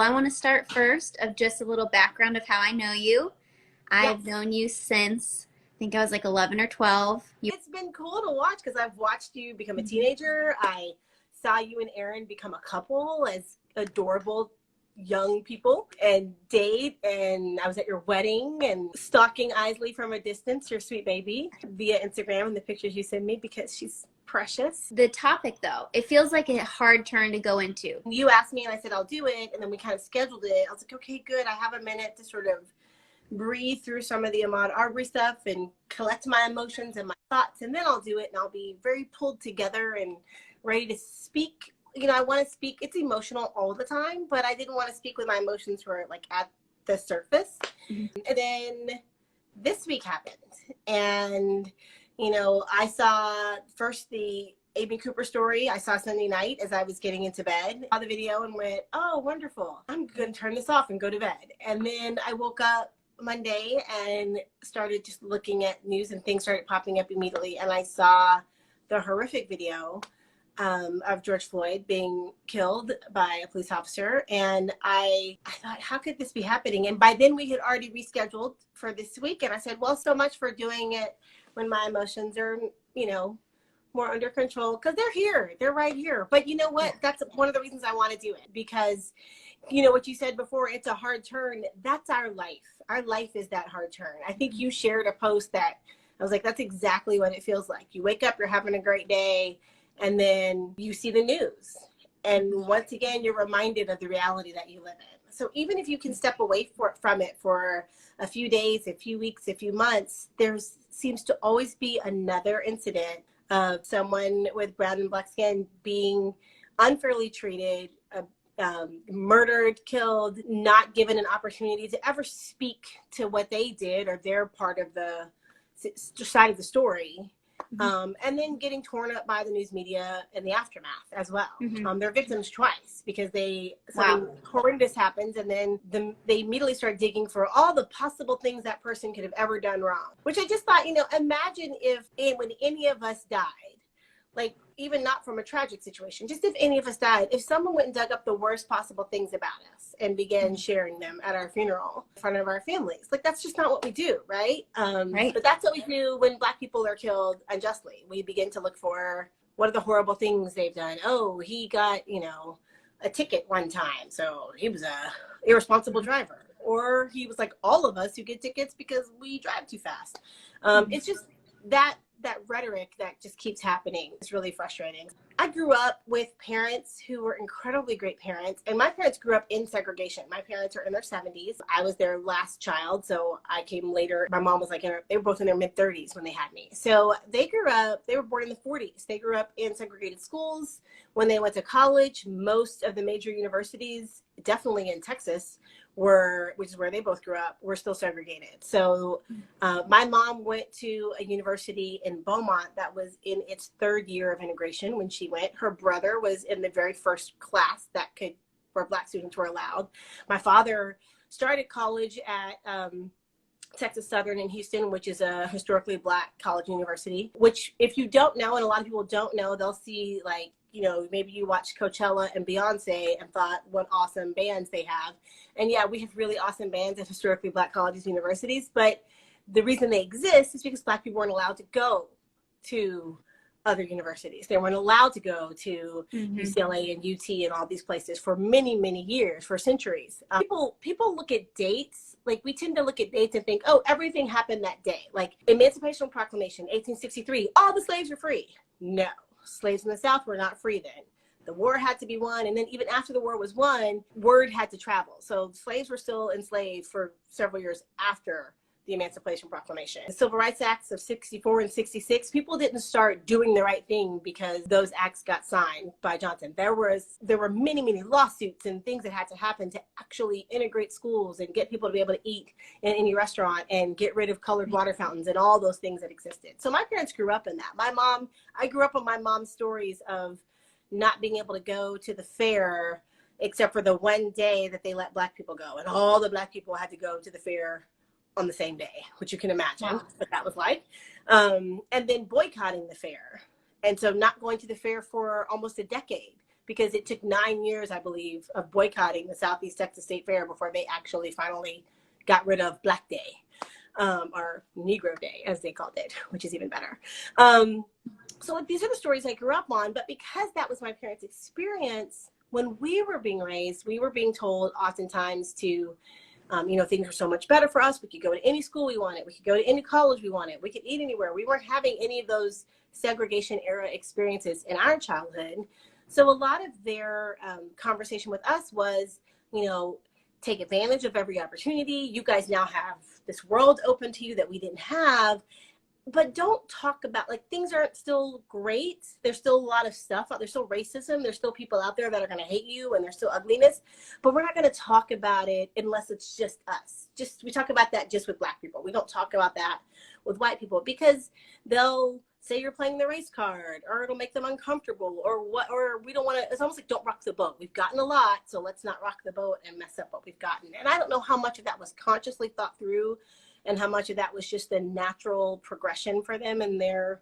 Well, I want to start first of just a little background of how I know you. I've Yes. known you since I think I was like 11 or 12. It's been cool to watch because I've watched you become a Mhm. teenager. I saw you and Aaron become a couple as adorable young people and date. And I was at your wedding and stalking Isley from a distance, your sweet baby, via Instagram and the pictures you send me because she's precious. The topic, though, it feels like a hard turn to go into. You asked me and I said, I'll do it. And then we kind of scheduled it. I was like, okay, good. I have a minute to sort of breathe through some of the Ahmaud Arbery stuff and collect my emotions and my thoughts, and then I'll do it, and I'll be very pulled together and ready to speak. You know, I want to speak. It's emotional all the time, but I didn't want to speak with my emotions were like at the surface. Mhm. And then this week happened, and you know, I saw first the Amy Cooper story. I saw Sunday night as I was getting into bed. Saw the video and went, "Oh, wonderful! I'm going to turn this off and go to bed." And then I woke up Monday and started just looking at news, and things started popping up immediately. And I saw the horrific video of George Floyd being killed by a police officer. And I thought, how could this be happening? And by then we had already rescheduled for this week. And I said, well, so much for doing it when my emotions are, you know, more under control, because they're here, they're right here. But you know what? That's one of the reasons I want to do it, because you know what you said before, it's a hard turn. That's our life. Our life is that hard turn. I think you shared a post that I was like, that's exactly what it feels like. You wake up, you're having a great day, and then you see the news. And once again, you're reminded of the reality that you live in. So even if you can step away from it for a few days, a few weeks, a few months, there seems to always be another incident of someone with brown and black skin being unfairly treated, murdered, killed, not given an opportunity to ever speak to what they did or their part of the side of the story. And then getting torn up by the news media in the aftermath as well. They're victims twice because something horrendous happens, and then they immediately start digging for all the possible things that person could have ever done wrong. Which I just thought, you know, imagine when any of us died, like even not from a tragic situation, just if any of us died, if someone went and dug up the worst possible things about us and began sharing them at our funeral in front of our families, like that's just not what we do, right? Right. But that's what we do when Black people are killed unjustly. We begin to look for what are the horrible things they've done. Oh, he got, you know, a ticket one time, so he was a irresponsible driver. Or he was like all of us who get tickets because we drive too fast. It's just that rhetoric that just keeps happening. It's really frustrating. I grew up with parents who were incredibly great parents, and my parents grew up in segregation. My parents are in their 70s. I was their last child, so I came later. My mom was like, they were both in their mid 30s when they had me. So they were born in the 40s. They grew up in segregated schools. When they went to college, most of the major universities, definitely in Texas, which is where they both grew up, were still segregated. So my mom went to a university in Beaumont that was in its third year of integration when she went. Her brother was in the very first class where Black students were allowed. My father started college at Texas Southern in Houston, which is a historically Black college university, which if you don't know, and a lot of people don't know, they'll see like, you know, maybe you watched Coachella and Beyonce and thought what awesome bands they have. And yeah, we have really awesome bands at historically Black colleges, universities, but the reason they exist is because Black people weren't allowed to go to other universities. They weren't allowed to go to UCLA and UT and all these places for many, many years, for centuries. People look at dates, like we tend to look at dates and think, oh, everything happened that day. Like Emancipation Proclamation, 1863, all the slaves are free. No. Slaves in the South were not free then. The war had to be won, and then even after the war was won, word had to travel. So slaves were still enslaved for several years after the Emancipation Proclamation. The Civil Rights Acts of 64 and 66, people didn't start doing the right thing because those acts got signed by Johnson. There were many, many lawsuits and things that had to happen to actually integrate schools and get people to be able to eat in any restaurant and get rid of colored water fountains and all those things that existed. So my parents grew up in that. I grew up on my mom's stories of not being able to go to the fair except for the one day that they let Black people go. And all the Black people had to go to the fair on the same day, which you can imagine what that was like. And then boycotting the fair. And so not going to the fair for almost a decade because it took 9 years, I believe, of boycotting the Southeast Texas State Fair before they actually finally got rid of Black Day, or Negro Day, as they called it, which is even better. So these are the stories I grew up on, but because that was my parents' experience, when we were being raised, we were being told oftentimes to, things were so much better for us. We could go to any school we wanted. We could go to any college we wanted. We could eat anywhere. We weren't having any of those segregation era experiences in our childhood. So a lot of their conversation with us was, take advantage of every opportunity. You guys now have this world open to you that we didn't have. But don't talk about, like, things aren't still great. There's still a lot of stuff. There's still racism. There's still people out there that are going to hate you, and there's still ugliness. But we're not going to talk about it unless it's just us. We talk about that just with Black people. We don't talk about that with white people because they'll say you're playing the race card, or it'll make them uncomfortable, or we don't want to. It's almost like, don't rock the boat. We've gotten a lot, so let's not rock the boat and mess up what we've gotten. And I don't know how much of that was consciously thought through, and how much of that was just the natural progression for them in their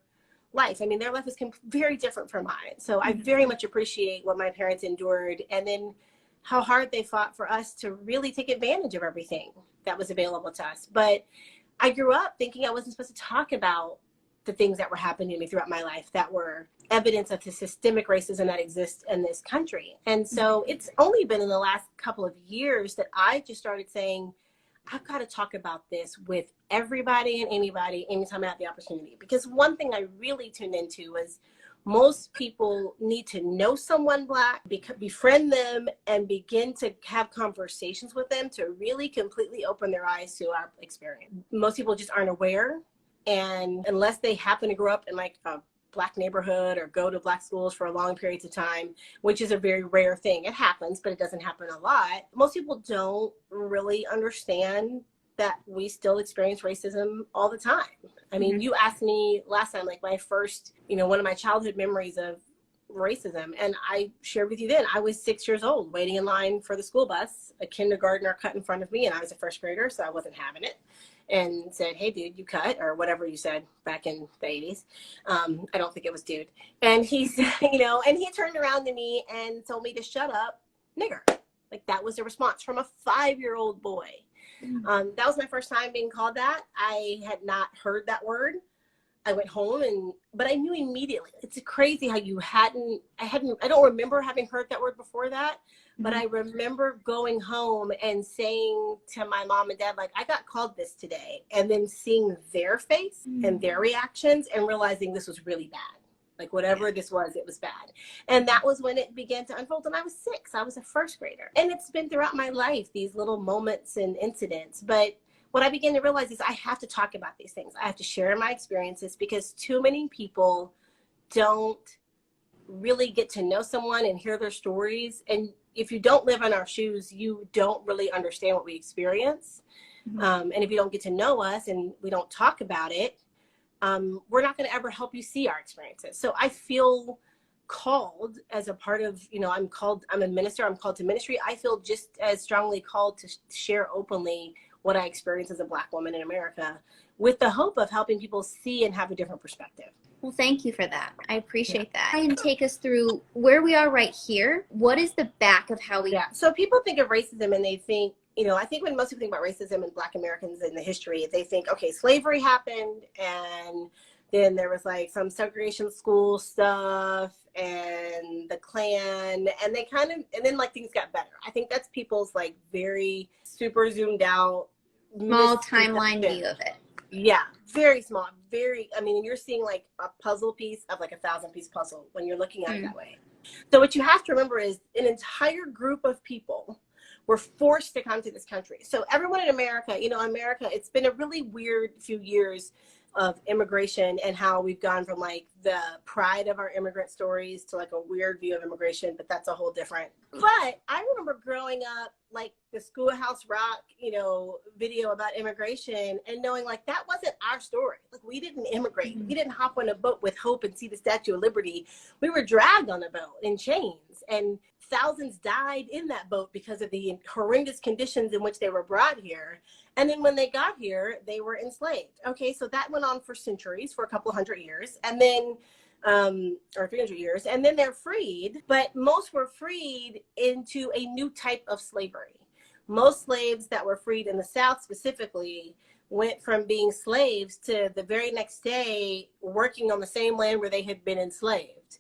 life. I mean, their life is very different from mine. So I very much appreciate what my parents endured, and then how hard they fought for us to really take advantage of everything that was available to us. But I grew up thinking I wasn't supposed to talk about the things that were happening to me throughout my life that were evidence of the systemic racism that exists in this country. And so it's only been in the last couple of years that I just started saying, I've got to talk about this with everybody and anybody anytime I have the opportunity. Because one thing I really tuned into was most people need to know someone Black, befriend them, and begin to have conversations with them to really completely open their eyes to our experience. Most people just aren't aware. And unless they happen to grow up in like a Black neighborhood or go to Black schools for a long periods of time, which is a very rare thing. It happens, but it doesn't happen a lot. Most people don't really understand that we still experience racism all the time. I mean, you asked me last time, like my first, one of my childhood memories of racism. And I shared with you then, I was 6 years old waiting in line for the school bus. A kindergartner cut in front of me and I was a first grader, so I wasn't having it. And said, hey, dude, you cut, or whatever you said back in the 80s. I don't think it was dude. And he said, and he turned around to me and told me to shut up, nigger. Like that was the response from a 5-year-old boy. That was my first time being called that. I had not heard that word. I went home but I knew immediately. It's crazy how I don't remember having heard that word before that. But I remember going home and saying to my mom and dad, like, I got called this today. And then seeing their face and their reactions and realizing this was really bad. Like whatever this was, it was bad. And that was when it began to unfold. And I was 6. I was a first grader. And it's been throughout my life, these little moments and incidents. But what I began to realize is I have to talk about these things. I have to share my experiences because too many people don't really get to know someone and hear their stories. And if you don't live in our shoes, you don't really understand what we experience. And if you don't get to know us and we don't talk about it, we're not going to ever help you see our experiences. So I feel called as a part of, I'm a minister, I'm called to ministry. I feel just as strongly called to share openly what I experienced as a Black woman in America with the hope of helping people see and have a different perspective. Well, thank you for that. I appreciate that. And take us through where we are right here. What is the back of how we... Yeah. So people think of racism and they think, I think when most people think about racism and Black Americans in the history, they think, okay, slavery happened and then there was like some segregation school stuff and the Klan and then like things got better. I think that's people's like very super zoomed out, small timeline view of it. Yeah, very small, you're seeing like a puzzle piece of like 1,000-piece puzzle when you're looking at it that way. So what you have to remember is an entire group of people were forced to come to this country. So everyone in America, America, it's been a really weird few years of immigration and how we've gone from like the pride of our immigrant stories to like a weird view of immigration, but that's a whole different. But I remember growing up, like the Schoolhouse Rock, video about immigration and knowing like that wasn't our story. Like we didn't immigrate. We didn't hop on a boat with hope and see the Statue of Liberty. We were dragged on a boat in chains and thousands died in that boat because of the horrendous conditions in which they were brought here. And then when they got here, they were enslaved. Okay, so that went on for centuries, for a couple hundred years. And then or 300 years, and then they're freed. But most were freed into a new type of slavery. Most slaves that were freed in the South specifically went from being slaves to the very next day working on the same land where they had been enslaved.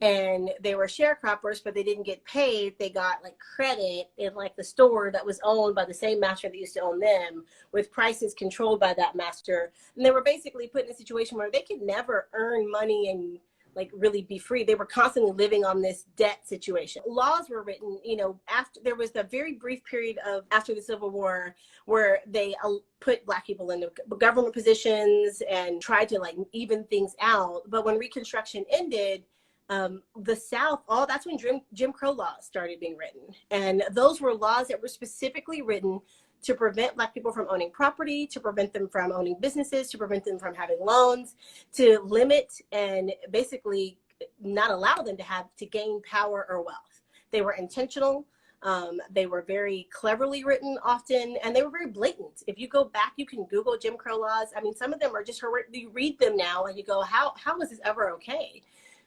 And they were sharecroppers, but they didn't get paid. They got like credit in like the store that was owned by the same master that used to own them, with prices controlled by that master. And they were basically put in a situation where they could never earn money and like really be free. They were constantly living on this debt situation. Laws were written, you know, after there was a very brief period of after the Civil War where they put Black people into government positions and tried to like even things out. But when Reconstruction ended, the South, that's when Jim Crow laws started being written. And those were laws that were specifically written to prevent Black people from owning property, to prevent them from owning businesses, to prevent them from having loans, to limit and basically not allow them to gain power or wealth. They were intentional. They were very cleverly written often, and they were very blatant. If you go back, you can Google Jim Crow laws. I mean, some of them are just horrific. You read them now and you go, how was this ever okay?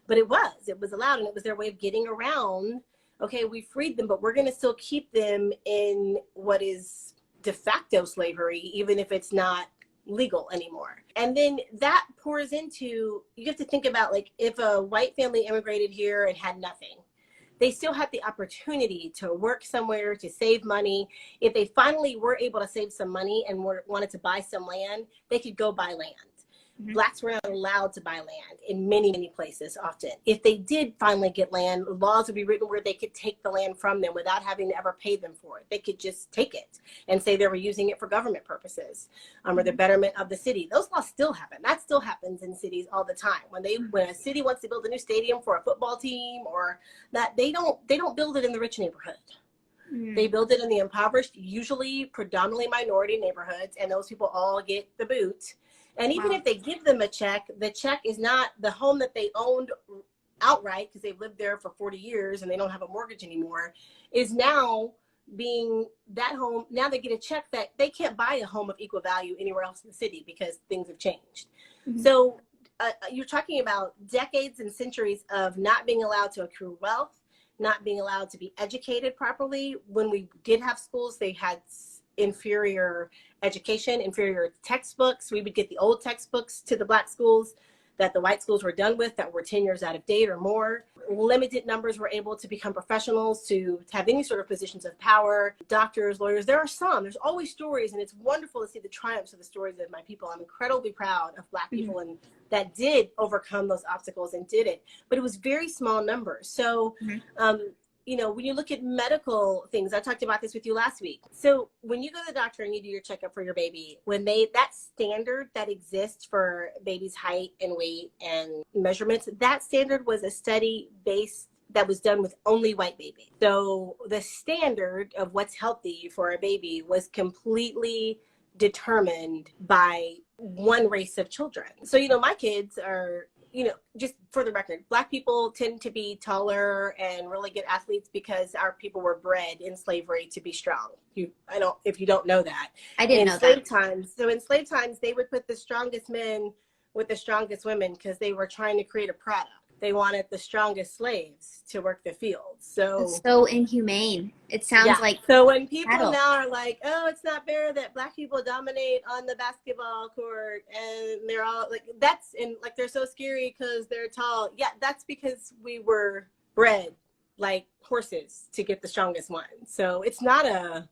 But it was allowed, and it was their way of getting around, okay, we freed them, but we're going to still keep them in what is de facto slavery, even if it's not legal anymore. And then that pours into, you have to think about, like, if a white family immigrated here and had nothing, they still had the opportunity to work somewhere, to save money. If they finally were able to save some money and wanted to buy some land, they could go buy land. Mm-hmm. Blacks were not allowed to buy land in many, many places often. If they did finally get land, laws would be written where they could take the land from them without having to ever pay them for it. They could just take it and say they were using it for government purposes, or the betterment of the city. Those laws still happen. That still happens in cities all the time. When a city wants to build a new stadium for a football team or that, they don't build it in the rich neighborhood. They build it in the impoverished, usually predominantly minority neighborhoods, and those people all get the boot. And even if they give them a check, the check is not the home that they owned outright because they've lived there for 40 years and they don't have a mortgage anymore, is now being that home. Now they get a check that they can't buy a home of equal value anywhere else in the city because things have changed. Mm-hmm. So you're talking about decades and centuries of not being allowed to accrue wealth, not being allowed to be educated properly. When we did have schools, they had inferior education, inferior textbooks. We would get the old textbooks to the Black schools that the white schools were done with that were 10 years out of date or more. Limited numbers were able to become professionals, to have any sort of positions of power, doctors, lawyers. There's always stories, and it's wonderful to see the triumphs of the stories of my people. I'm incredibly proud of Black people and that did overcome those obstacles and did it, but it was very small numbers. So, you know, when you look at medical things, I talked about this with you last week. So when you go to the doctor and you do your checkup for your baby, that standard that exists for baby's height and weight and measurements, that standard was a study that was done with only white babies. So the standard of what's healthy for a baby was completely determined by one race of children. So, you know, my kids are, you know, just for the record, Black people tend to be taller and really good athletes because our people were bred in slavery to be strong. If you don't know that. I didn't know that. So in slave times, they would put the strongest men with the strongest women because they were trying to create a product. They wanted the strongest slaves to work the fields. So it's so inhumane. It sounds like so when people now are like, oh, it's not fair that Black people dominate on the basketball court and they're all like, they're so scary because they're tall. Yeah, that's because we were bred like horses to get the strongest one. So it's not a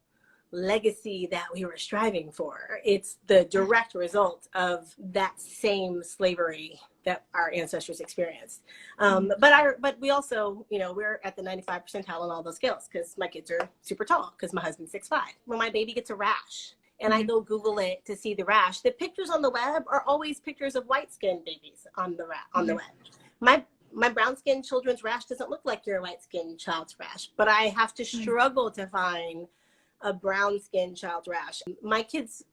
legacy that we were striving for. It's the direct result of that same slavery that our ancestors experienced. But we also, you know, we're at the 95th percentile on all those scales because my kids are super tall because my husband's 6'5". When my baby gets a rash and I go Google it to see the rash, the pictures on the web are always pictures of white-skinned babies on the web. My brown-skinned children's rash doesn't look like your white-skinned child's rash, but I have to struggle to find a brown-skinned child's rash. My kids,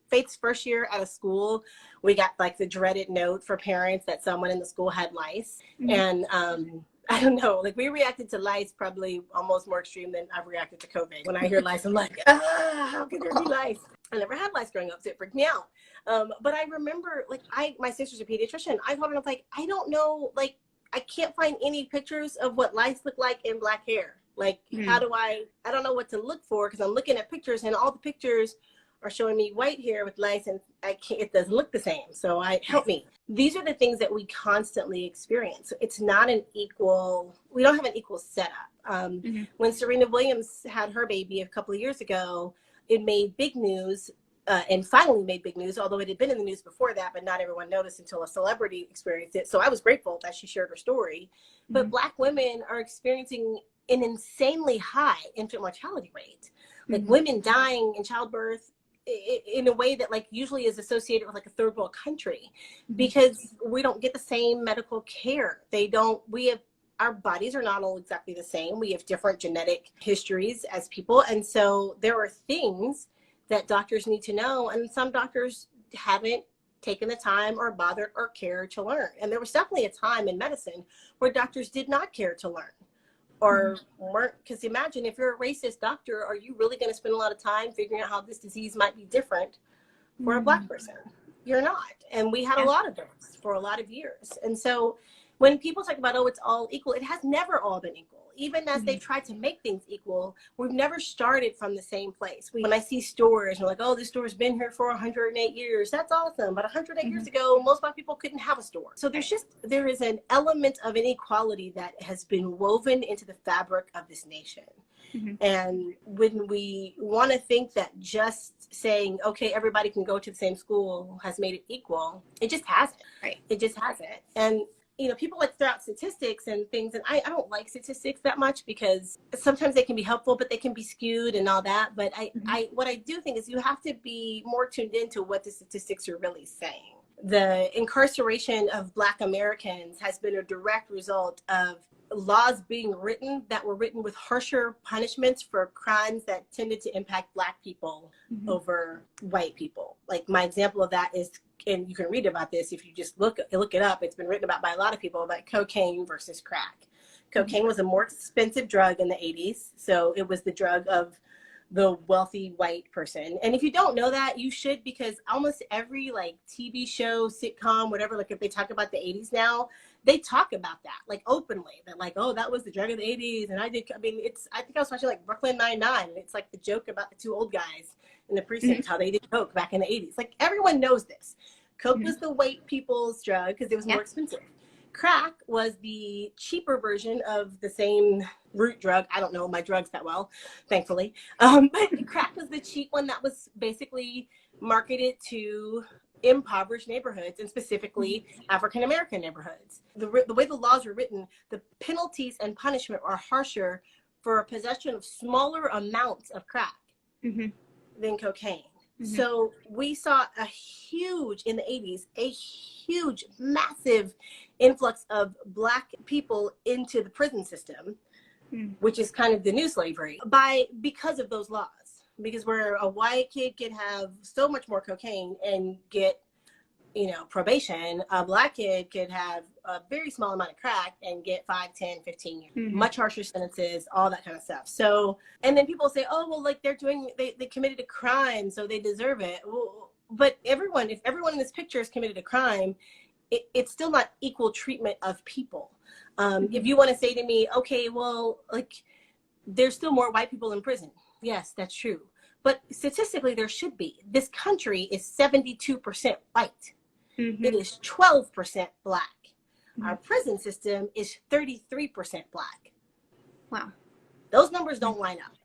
Faith's first year at a school, we got like the dreaded note for parents that someone in the school had lice. And I don't know, like we reacted to lice probably almost more extreme than I've reacted to COVID. When I hear lice, I'm like, how can there be lice? I never had lice growing up, so it freaked me out. But I remember, like, my sister's a pediatrician. I told her, I was like, I don't know, like, I can't find any pictures of what lice look like in black hair. Like, how do I don't know what to look for, because I'm looking at pictures and all the pictures are showing me white hair with lice, and it doesn't look the same. So help me. These are the things that we constantly experience. It's not we don't have an equal setup. When Serena Williams had her baby a couple of years ago, it made big news, and finally made big news, although it had been in the news before that, but not everyone noticed until a celebrity experienced it. So I was grateful that she shared her story. But Black women are experiencing an insanely high infant mortality rate. Like women dying in childbirth in a way that like usually is associated with like a third world country, because we don't get the same medical care. Our bodies are not all exactly the same. We have different genetic histories as people. And so there are things that doctors need to know. And some doctors haven't taken the time or bothered or care to learn. And there was definitely a time in medicine where doctors did not care to learn or weren't, because imagine if you're a racist doctor, are you really going to spend a lot of time figuring out how this disease might be different for a Black person? You're not. And we had a lot of those for a lot of years. And so when people talk about, oh, it's all equal, it has never all been equal. Even as they try to make things equal, we've never started from the same place. When I see stores, and like, oh, this store's been here for 108 years, that's awesome. But 108 years ago, most Black people couldn't have a store. So there is an element of inequality that has been woven into the fabric of this nation. And when we want to think that just saying, okay, everybody can go to the same school has made it equal, it just hasn't. It just hasn't. And people like to throw out statistics and things, and I don't like statistics that much because sometimes they can be helpful, but they can be skewed and all that. But what I do think is you have to be more tuned into what the statistics are really saying. The incarceration of Black Americans has been a direct result of laws being written that were written with harsher punishments for crimes that tended to impact Black people over white people. Like my example of that is, and you can read about this if you just look it up, it's been written about by a lot of people, about cocaine versus crack. Cocaine was a more expensive drug in the 80s. So it was the drug of the wealthy white person. And if you don't know that, you should, because almost every like TV show, sitcom, whatever, like if they talk about the 80s now, they talk about that like openly. That like, oh, that was the drug of the 80s. And I think I was watching like Brooklyn Nine-Nine, and it's like the joke about the two old guys in the precinct, how they did coke back in the 80s. Like everyone knows this. Coke was the white people's drug because it was more expensive. Crack was the cheaper version of the same root drug. I don't know my drugs that well, thankfully. But crack was the cheap one that was basically marketed to impoverished neighborhoods, and specifically African-American neighborhoods. The way the laws were written, the penalties and punishment are harsher for possession of smaller amounts of crack than cocaine. So we saw in the 80s, a huge, massive influx of Black people into the prison system, which is kind of the new slavery, because of those laws. Because where a white kid can have so much more cocaine and get, probation, a Black kid could have a very small amount of crack and get 5, 10, 15 years, much harsher sentences, all that kind of stuff. So, and then people say, oh, well, like they committed a crime, so they deserve it. Well, but if everyone in this picture has committed a crime, it's still not equal treatment of people. If you want to say to me, okay, well, like there's still more white people in prison. Yes, that's true. But statistically, there should be. This country is 72% white. It is 12% Black. Our prison system is 33% Black. Wow. Those numbers don't line up.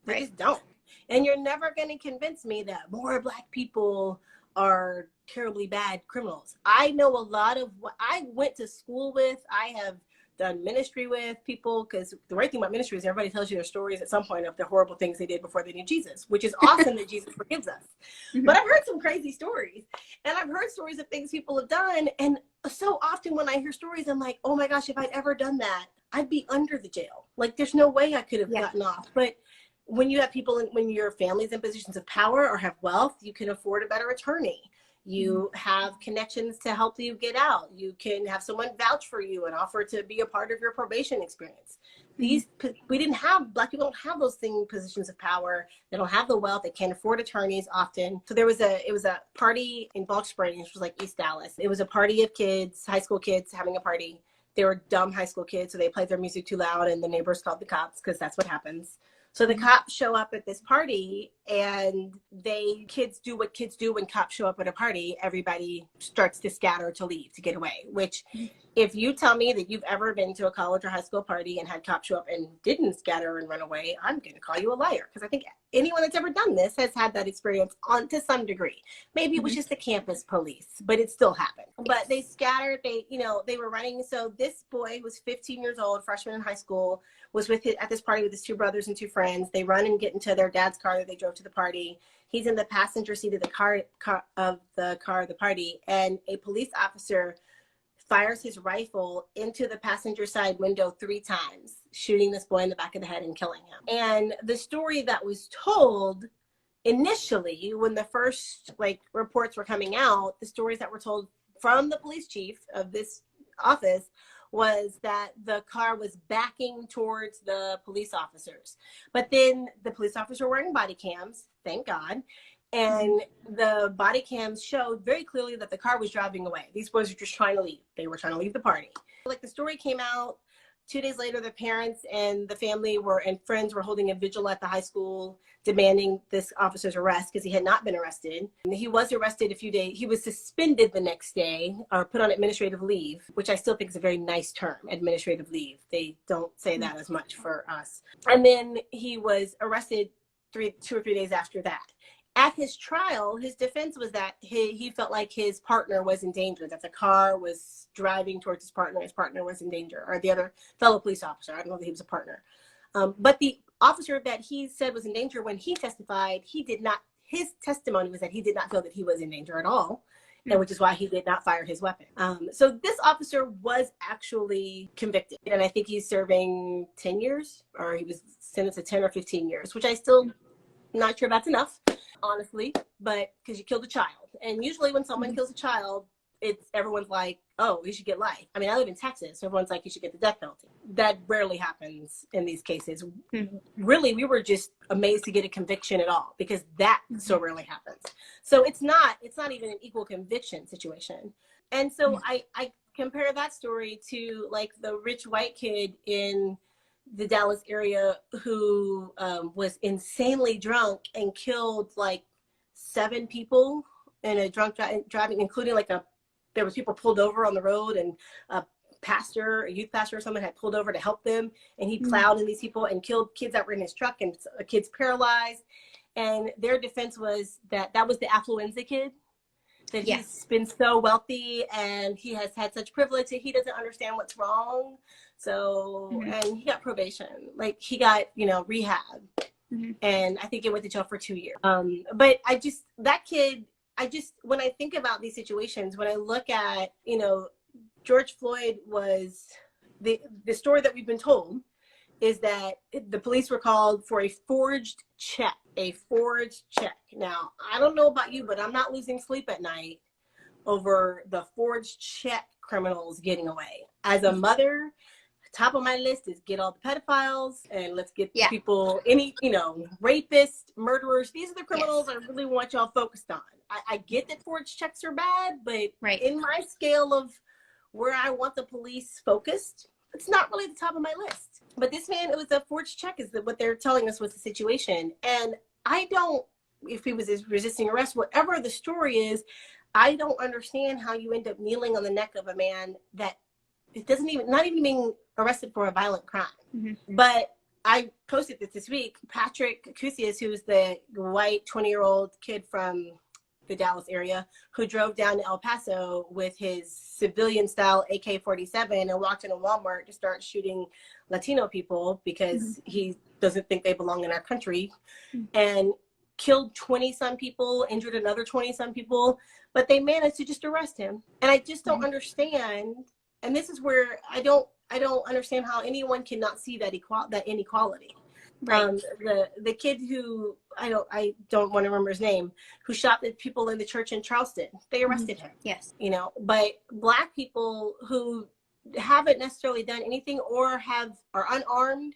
They just don't. And you're never going to convince me that more Black people are terribly bad criminals. I know a lot of what I went to school with. I have done ministry with people, because the great thing about ministry is everybody tells you their stories at some point of the horrible things they did before they knew Jesus, which is awesome that Jesus forgives us. But I've heard some crazy stories, and I've heard stories of things people have done. And so often when I hear stories, I'm like, oh my gosh, if I'd ever done that, I'd be under the jail. Like there's no way I could have gotten off. But when you have people, when your family's in positions of power or have wealth, you can afford a better attorney. You have connections to help you get out. You can have someone vouch for you and offer to be a part of your probation experience. Black people don't have those same positions of power. They don't have the wealth. They can't afford attorneys often. So it was a party in Balch Springs, which was like East Dallas. It was a party of kids, high school kids having a party. They were dumb high school kids, so they played their music too loud, and the neighbors called the cops because that's what happens. So the cops show up at this party, and kids do what kids do when cops show up at a party. Everybody starts to scatter to leave, to get away, which if you tell me that you've ever been to a college or high school party and had cops show up and didn't scatter and run away, I'm going to call you a liar, because I think anyone that's ever done this has had that experience to some degree. Maybe it was just the campus police, but it still happened. But they scattered, they were running. So this boy was 15 years old, freshman in high school, was at this party with his two brothers and two friends. They run and get into their dad's car that they drove to the party. He's in the passenger seat of the party, and a police officer fires his rifle into the passenger side window 3 times, shooting this boy in the back of the head and killing him. And the story that was told initially, when the first reports were coming out, the stories that were told from the police chief of this office was that the car was backing towards the police officers. But then the police officers were wearing body cams, thank God. And the body cams showed very clearly that the car was driving away. These boys were just trying to leave. They were trying to leave the party. The story came out 2 days later. The parents and the family and friends were holding a vigil at the high school demanding this officer's arrest, because he had not been arrested. And he was arrested a few days. He was suspended the next day, or put on administrative leave, which I still think is a very nice term, administrative leave. They don't say that as much for us. And then he was arrested 2 or 3 days after that. At his trial, his defense was that he felt like his partner was in danger, that the car was driving towards his partner was in danger, or the other fellow police officer. I don't know that he was a partner. But the officer that he said was in danger, when he testified, his testimony was that he did not feel that he was in danger at all, and which is why he did not fire his weapon. So this officer was actually convicted, and I think he's serving 10 years, or he was sentenced to 10 or 15 years, which I still not sure that's enough, honestly, but because you killed a child. And usually when someone kills a child, everyone's like, oh, he should get life. I mean, I live in Texas, so everyone's like, you should get the death penalty. That rarely happens in these cases. Really, we were just amazed to get a conviction at all, because that so rarely happens. So it's not even an equal conviction situation. And so I compare that story to the rich white kid in the Dallas area who was insanely drunk and killed 7 people in a drunk driving, including there was people pulled over on the road, and a youth pastor or someone had pulled over to help them, and he plowed in these people and killed kids that were in his truck, and kids paralyzed. And their defense was that was the affluenza kid, that he's been so wealthy and he has had such privilege that he doesn't understand what's wrong. So, and he got probation, he got, rehab. And I think he went to jail for 2 years. But when I think about these situations, when I look at, George Floyd was the story that we've been told is that the police were called for a forged check. Now, I don't know about you, but I'm not losing sleep at night over the forged check criminals getting away. As a mother, top of my list is get all the pedophiles, and let's get people, rapists, murderers. These are the criminals I really want y'all focused on. I get that forged checks are bad, but in my scale of where I want the police focused, it's not really the top of my list. But this man, it was a forged check is what they're telling us was the situation. And if he was resisting arrest, whatever the story is, I don't understand how you end up kneeling on the neck of a man that it not even being arrested for a violent crime. But I posted this week. Patrick Kusias, who's the white 20-year-old kid from the Dallas area who drove down to El Paso with his civilian-style AK-47 and walked in a Walmart to start shooting Latino people because he doesn't think they belong in our country, and killed 20-some people, injured another 20-some people, but they managed to just arrest him. And I just don't understand. And this is where I don't understand how anyone cannot see that inequality. The kid who I don't want to remember his name, who shot the people in the church in Charleston, they arrested him. Yes. But Black people who haven't necessarily done anything or are unarmed,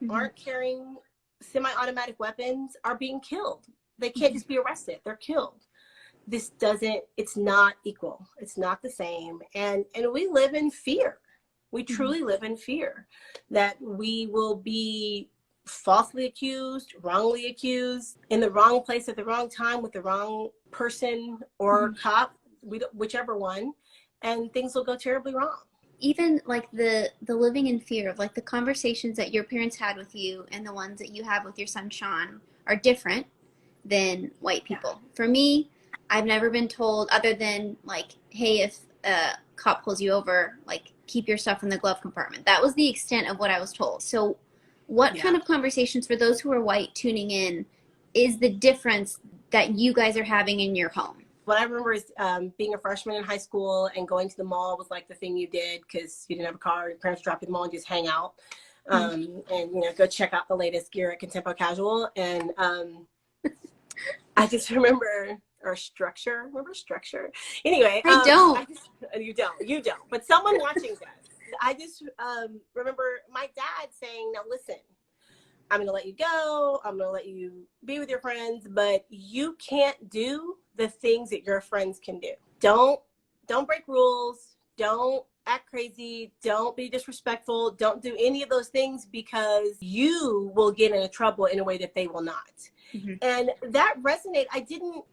Mhm. aren't carrying semi-automatic weapons, are being killed. They can't just be arrested, they're killed. It's not equal. It's not the same. And we live in fear. We truly live in fear that we will be falsely accused, wrongly accused, in the wrong place at the wrong time with the wrong person or cop, whichever one, and things will go terribly wrong. Even like the living in fear of like the conversations that your parents had with you and the ones that you have with your son Sean are different than white people. For me, I've never been told other than like, hey, if a cop pulls you over, like keep your stuff in the glove compartment. That was the extent of what I was told. So what kind of conversations for those who are white tuning in is the difference that you guys are having in your home? What I remember is being a freshman in high school and going to the mall was like the thing you did because you didn't have a car. Your parents dropped you at the mall and just hang out and, you know, go check out the latest gear at Contempo Casual. And I just remember, or Structure. Remember Structure? Anyway. I don't. You don't. But someone watching this. I just remember my dad saying, now listen, I'm going to let you go. I'm going to let you be with your friends, but you can't do the things that your friends can do. Don't break rules. Don't act crazy. Don't be disrespectful. Don't do any of those things because you will get into trouble in a way that they will not. And that resonated.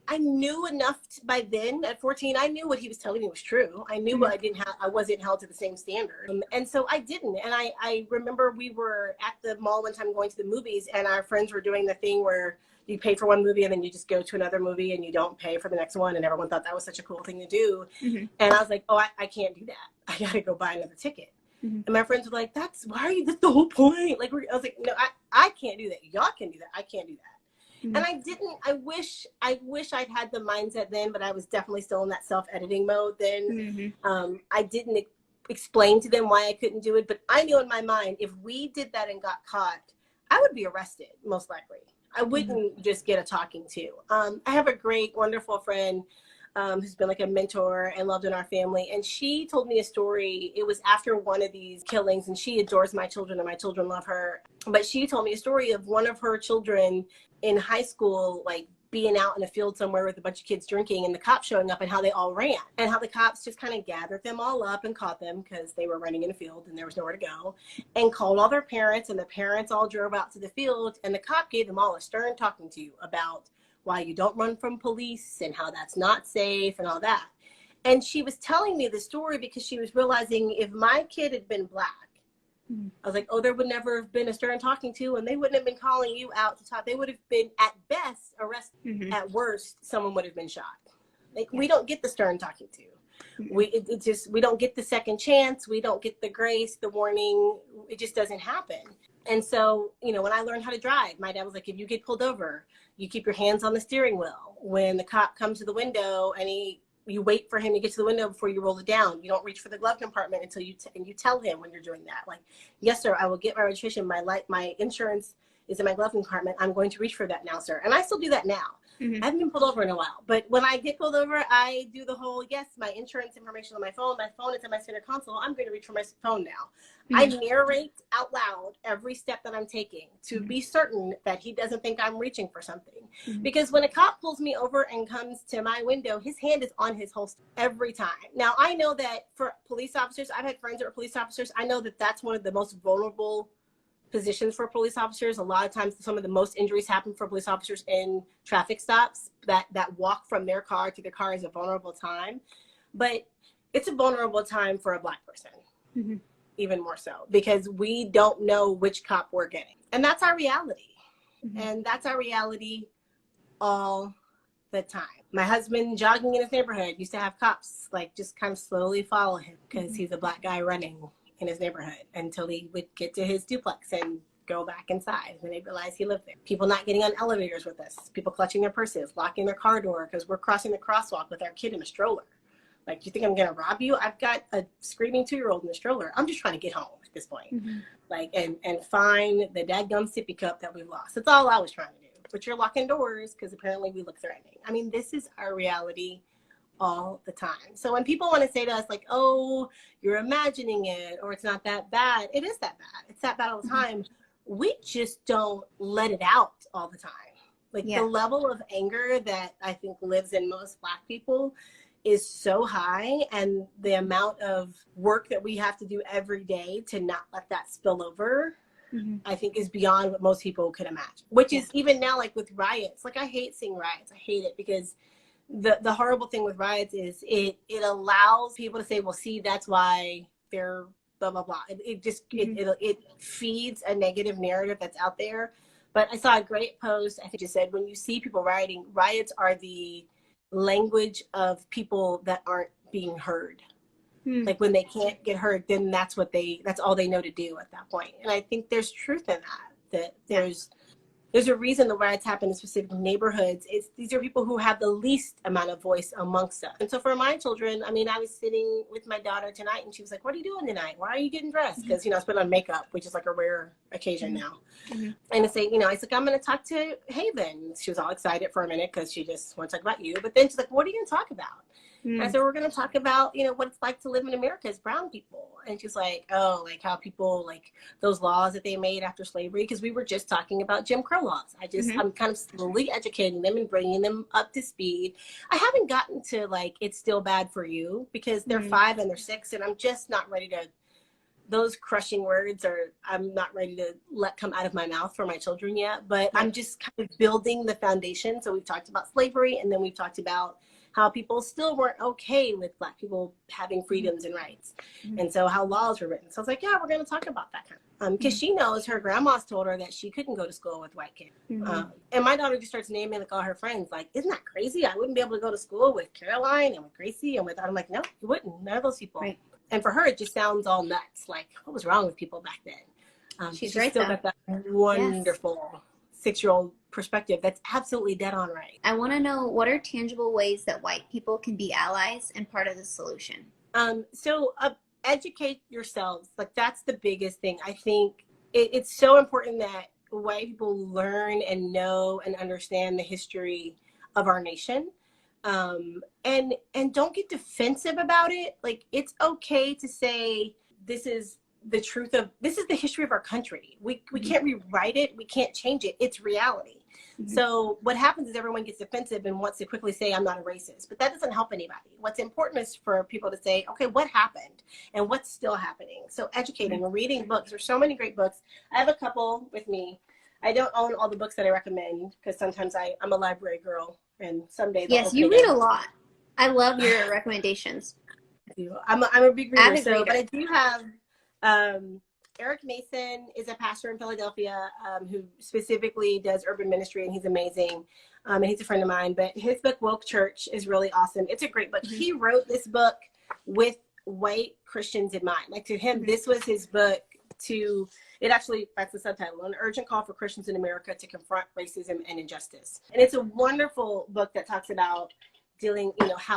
I knew enough by then at 14. I knew what he was telling me was true. I knew I wasn't held to the same standard. And so I didn't. And I remember we were at the mall one time going to the movies and our friends were doing the thing where you pay for one movie and then you just go to another movie and you don't pay for the next one. And everyone thought that was such a cool thing to do. And I was like, oh, I can't do that. I got to go buy another ticket. And my friends were like, that's the whole point. Like, I was like, no, I can't do that. Y'all can do that. I can't do that. And I wish I'd had the mindset then, but I was definitely still in that self-editing mode then. I didn't explain to them why I couldn't do it, but I knew in my mind, if we did that and got caught, I would be arrested, most likely. I wouldn't just get a talking to. I have a great, wonderful friend who's been like a mentor and loved in our family. And she told me a story. It was after one of these killings, and she adores my children and my children love her. But she told me a story of one of her children in high school, like being out in a field somewhere with a bunch of kids drinking and the cops showing up and how they all ran and how the cops just kind of gathered them all up and caught them because they were running in a field and there was nowhere to go, and called all their parents, and the parents all drove out to the field, and the cop gave them all a stern talking to about why you don't run from police and how that's not safe and all that. And she was telling me the story because she was realizing if my kid had been Black, I was like, oh, there would never have been a stern talking to, and they wouldn't have been calling you out to talk. They would have been, at best, arrested. At worst, someone would have been shot. Like, we don't get the stern talking to. We don't get the second chance. We don't get the grace, the warning. It just doesn't happen. And so, you know, when I learned how to drive, my dad was like, if you get pulled over, you keep your hands on the steering wheel. When the cop comes to the window and you wait for him to get to the window before you roll it down. You don't reach for the glove compartment until you tell him when you're doing that. Like, yes, sir, I will get my registration. My insurance is in my glove compartment. I'm going to reach for that now, sir. And I still do that now. I haven't been pulled over in a while, but when I get pulled over, I do the whole, yes, my insurance information on my phone is in my center console. I'm going to reach for my phone now. I narrate out loud every step that I'm taking to be certain that he doesn't think I'm reaching for something. Because when a cop pulls me over and comes to my window, his hand is on his holster every time. Now, I know that for police officers, I've had friends that are police officers. I know that that's one of the most vulnerable positions for police officers. A lot of times some of the most injuries happen for police officers in traffic stops. That walk from their car to the car is a vulnerable time, but it's a vulnerable time for a Black person, even more so, because we don't know which cop we're getting. And that's our reality. And that's our reality all the time. My husband, jogging in his neighborhood, used to have cops like just kind of slowly follow him because he's a Black guy running in his neighborhood until he would get to his duplex and go back inside when they realized he lived there. People not getting on elevators with us, people clutching their purses, locking their car door because we're crossing the crosswalk with our kid in a stroller. Like, do you think I'm gonna rob you? I've got a screaming 2-year-old in the stroller. I'm just trying to get home at this point. Like, and find the dadgum sippy cup that we lost. That's all I was trying to do. But you're locking doors because apparently we look threatening. I mean, this is our reality all the time. So when people want to say to us like, oh, you're imagining it, or it's not that bad, it is that bad. It's that bad all the time. We just don't let it out all the time. Like the level of anger that I think lives in most Black people is so high, and the amount of work that we have to do every day to not let that spill over, I think is beyond what most people could imagine, which is even now, like with riots. Like I hate seeing riots. I hate it because the horrible thing with riots is it allows people to say, well, see, that's why they're blah, blah, blah. It feeds a negative narrative that's out there. But I saw a great post. I think it said, when you see people rioting, riots are the language of people that aren't being heard. Like when they can't get heard, then that's all they know to do at that point. And I think there's truth in that there's a reason the riots happen in specific neighborhoods. These are people who have the least amount of voice amongst us. And so for my children, I mean, I was sitting with my daughter tonight and she was like, what are you doing tonight? Why are you getting dressed? Because, I was putting on makeup, which is like a rare occasion now. And I say, I was like, I'm going to talk to Haven. She was all excited for a minute because she just wants to talk about you. But then she's like, what are you going to talk about? I said, we're going to talk about, what it's like to live in America as brown people. And she's like, oh, like how people, like those laws that they made after slavery, because we were just talking about Jim Crow laws. I'm kind of slowly educating them and bringing them up to speed. I haven't gotten to like, it's still bad for you, because they're 5 and they're 6, and I'm just not ready to, those crushing words I'm not ready to let come out of my mouth for my children yet, but I'm just kind of building the foundation. So we've talked about slavery, and then we've talked about how people still weren't okay with Black people having freedoms and rights. And so how laws were written. So I was like, yeah, we're going to talk about that kind of, because she knows her grandma's told her that she couldn't go to school with white kids. And my daughter just starts naming like all her friends, like, isn't that crazy? I wouldn't be able to go to school with Caroline and with Gracie and with, I'm like, no, you wouldn't. None of those people. Right. And for her, it just sounds all nuts. Like, what was wrong with people back then? She's right, still got that wonderful 6-year-old perspective that's absolutely dead on right. I want to know, what are tangible ways that white people can be allies and part of the solution? So educate yourselves. Like, that's the biggest thing. I think it's so important that white people learn and know and understand the history of our nation. And don't get defensive about it. Like, it's okay to say, this is the truth of, this is the history of our country. We can't rewrite it. We can't change it. It's reality. So what happens is everyone gets defensive and wants to quickly say, I'm not a racist, but that doesn't help anybody. What's important is for people to say, okay, what happened and what's still happening? So educating and reading books. There's so many great books. I have a couple with me. I don't own all the books that I recommend, because sometimes I'm a library girl, and someday yes, you read a lot. I love your recommendations. I'm a big reader. But I do have Eric Mason is a pastor in Philadelphia who specifically does urban ministry, and he's amazing. And he's a friend of mine, but his book, Woke Church, is really awesome. It's a great book. He wrote this book with white Christians in mind. Like, to him, this was his book it actually, that's the subtitle, An Urgent Call for Christians in America to Confront Racism and Injustice. And it's a wonderful book that talks about dealing,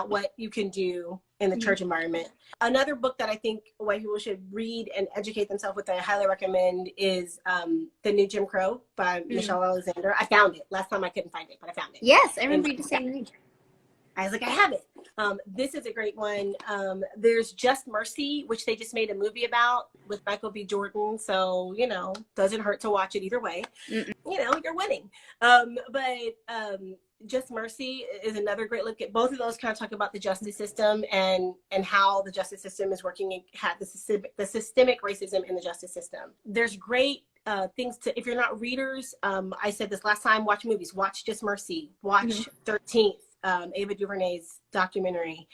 what you can do in the church environment. Another book that I think white people should read and educate themselves with, that I highly recommend, is The New Jim Crow by Michelle Alexander. I found it. Last time I couldn't find it, but I found it. Yes, I remember you just saying. I was like, I have it. This is a great one. There's Just Mercy, which they just made a movie about with Michael B. Jordan. So, doesn't hurt to watch it either way. You're winning. But Just Mercy is another great look at. Both of those kind of talk about the justice system and how the justice system is working, and the systemic racism in the justice system. There's great things to, if you're not readers, I said this last time, watch movies. Watch Just Mercy. Watch 13th. Ava DuVernay's documentary.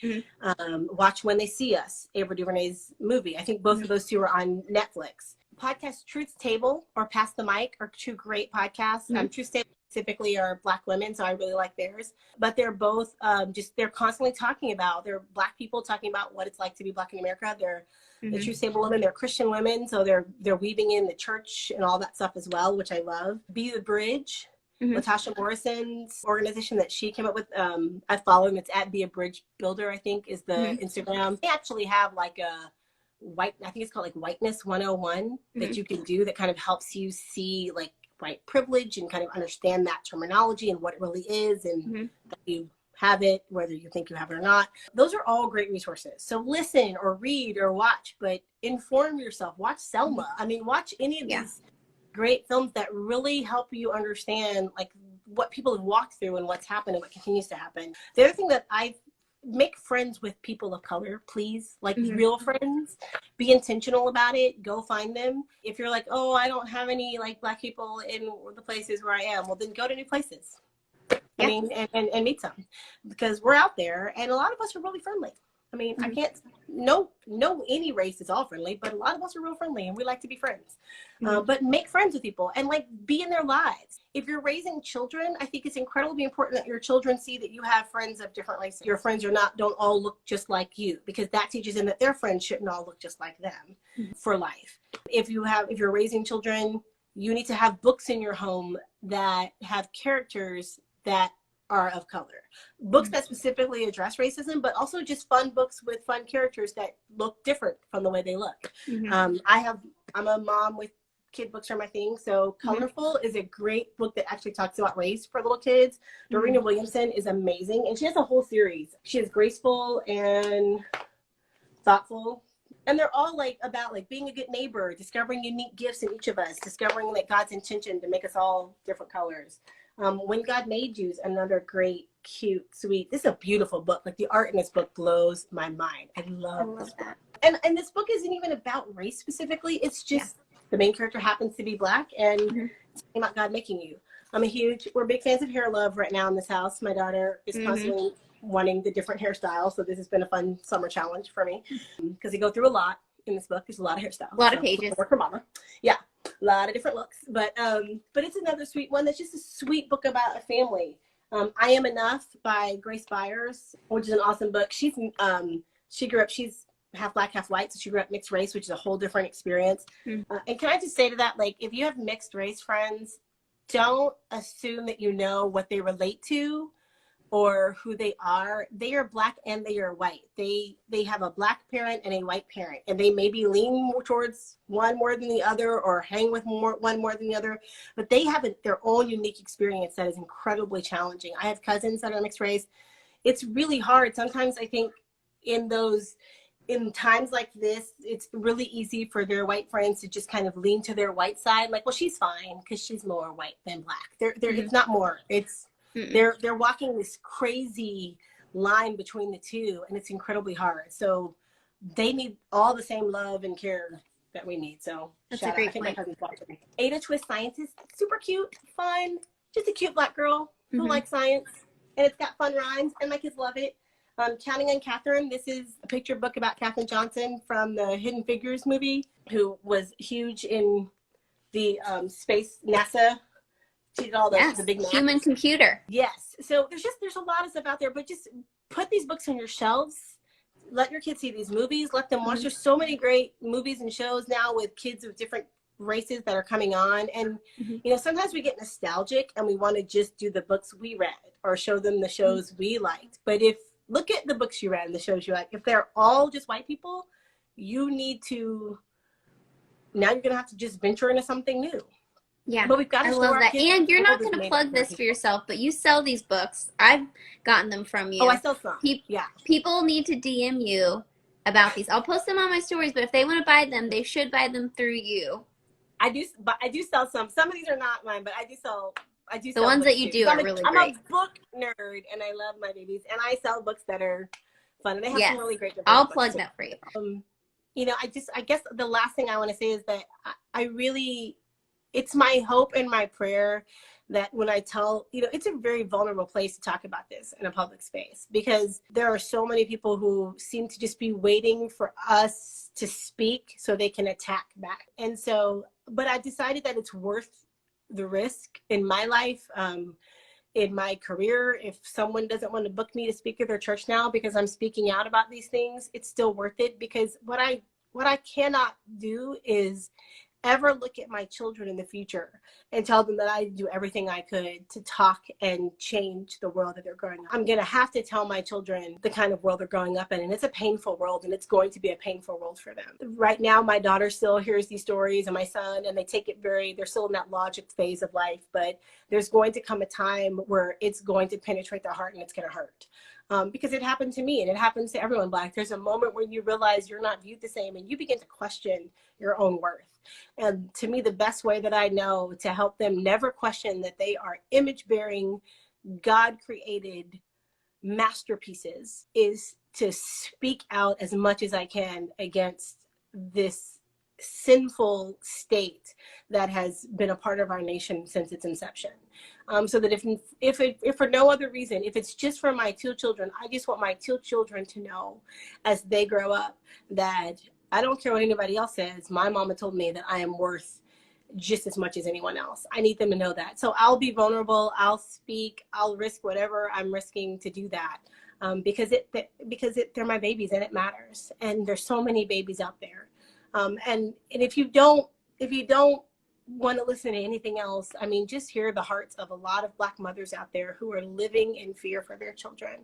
Watch When They See Us, Ava DuVernay's movie. I think both of those two are on Netflix. Podcast Truth's Table or Pass the Mic are two great podcasts. Truth's Table typically are Black women, so I really like theirs. But they're both they're constantly talking about, they're Black people talking about what it's like to be Black in America. They're the Truth's Table women, they're Christian women, so they're weaving in the church and all that stuff as well, which I love. Be the Bridge. Latasha Morrison's organization that she came up with, I follow him. It's at Be a Bridge Builder, I think, is the Instagram. They actually have like I think it's called like Whiteness 101 that you can do, that kind of helps you see like white privilege and kind of understand that terminology and what it really is, and that you have it, whether you think you have it or not. Those are all great resources. So listen or read or watch, but inform yourself. Watch Selma. I mean, watch any of these great films that really help you understand like what people have walked through and what's happened and what continues to happen. The other thing that I make friends with people of color, please, like real friends. Be intentional about it. Go find them. If you're like, oh, I don't have any like Black people in the places where I am, well, then go to new places. I mean, and meet some, because we're out there and a lot of us are really friendly. I mean, I can't know any race is all friendly, but a lot of us are real friendly and we like to be friends. But make friends with people and like be in their lives. If you're raising children, I think it's incredibly important that your children see that you have friends of different races. Your friends don't all look just like you, because that teaches them that their friends shouldn't all look just like them for life. If you're raising children, you need to have books in your home that have characters that are of color. Books that specifically address racism, but also just fun books with fun characters that look different from the way they look. I'm a mom with kid books are my thing. So Colorful is a great book that actually talks about race for little kids. Dorena Williamson is amazing. And she has a whole series. She is graceful and thoughtful. And they're all like about like being a good neighbor, discovering unique gifts in each of us, discovering like God's intention to make us all different colors. When God Made You is another great, cute, sweet. This is a beautiful book. Like the art in this book blows my mind. I love this book. And this book isn't even about race specifically. It's just the main character happens to be Black, and it's about God making you. We're big fans of hair love right now in this house. My daughter is constantly wanting the different hairstyles. So this has been a fun summer challenge for me because they go through a lot in this book. There's a lot of hairstyles. A lot of pages. Work for mama. Yeah. A lot of different looks, but it's another sweet one that's just a sweet book about a family. I Am Enough by Grace Byers, which is an awesome book. She's half Black, half white, so she grew up mixed race, which is a whole different experience. And can I just say to that, like, if you have mixed race friends, don't assume that you know what they relate to or who they are. They are Black and they are white. They have a Black parent and a white parent, and they maybe lean towards one more than the other or hang with one more than the other, but they have their own unique experience that is incredibly challenging. I have cousins that are mixed race. It's really hard. Sometimes I think in times like this, it's really easy for their white friends to just kind of lean to their white side. Like, well, she's fine because she's more white than Black. It's not more. They're walking this crazy line between the two, and it's incredibly hard. So they need all the same love and care that we need. So that's a great I think point. my cousin's watching. Ada Twist Scientist, super cute, fun, just a cute Black girl who likes science, and it's got fun rhymes, and my kids love it. Counting on Catherine. This is a picture book about Katherine Johnson from the Hidden Figures movie, who was huge in the space NASA. She did all the big math. Human computer. Yes. So there's a lot of stuff out there, but just put these books on your shelves. Let your kids see these movies. Let them watch. There's so many great movies and shows now with kids of different races that are coming on. And, sometimes we get nostalgic and we want to just do the books we read or show them the shows we liked. But look at the books you read and the shows you like. If they're all just white people, now you're going to have to just venture into something new. Yeah, but we've got to I love that. And you're not going to plug this for yourself, but you sell these books. I've gotten them from you. Oh, I sell some. People need to DM you about these. I'll post them on my stories, but if they want to buy them, they should buy them through you. I do sell some. Some of these are not mine, but I do sell. The ones that you do are really great. I'm a book nerd, and I love my babies, and I sell books that are fun, and they have some really great. I'll plug that for you. I guess the last thing I want to say is that it's my hope and my prayer that when I tell, it's a very vulnerable place to talk about this in a public space, because there are so many people who seem to just be waiting for us to speak so they can attack back. And so, but I decided that it's worth the risk in my life, in my career. If someone doesn't want to book me to speak at their church now because I'm speaking out about these things, it's still worth it, because what I cannot do is ever look at my children in the future and tell them that I do everything I could to talk and change the world that they're growing up. I'm going to have to tell my children the kind of world they're growing up in, and it's a painful world, and it's going to be a painful world for them. Right now, my daughter still hears these stories, and my son, and they take it they're still in that logic phase of life, but there's going to come a time where it's going to penetrate their heart and it's going to hurt. Because it happened to me and it happens to everyone Black. There's a moment where you realize you're not viewed the same and you begin to question your own worth. And to me, the best way that I know to help them never question that they are image-bearing, God-created masterpieces is to speak out as much as I can against this sinful state that has been a part of our nation since its inception. So that if for no other reason, if it's just for my two children, I just want my two children to know as they grow up that I don't care what anybody else says. My mama told me that I am worth just as much as anyone else. I need them to know that. So I'll be vulnerable. I'll speak. I'll risk whatever I'm risking to do that. Because they're my babies and it matters. And there's so many babies out there. And if you don't want to listen to anything else, I mean, just hear the hearts of a lot of Black mothers out there who are living in fear for their children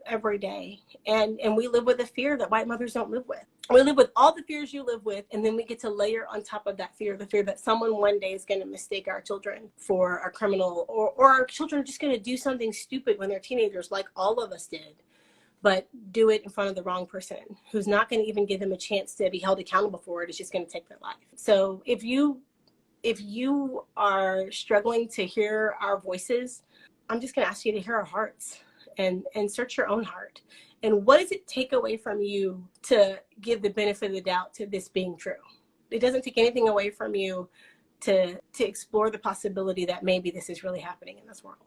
every day. And we live with a fear that white mothers don't live with. We live with all the fears you live with, and then we get to layer on top of that fear, the fear that someone one day is going to mistake our children for a criminal, or our children are just going to do something stupid when they're teenagers, like all of us did, but do it in front of the wrong person who's not going to even give them a chance to be held accountable for it. It's just going to take their life. So if you are struggling to hear our voices, I'm just going to ask you to hear our hearts and search your own heart. And what does it take away from you to give the benefit of the doubt to this being true? It doesn't take anything away from you to explore the possibility that maybe this is really happening in this world.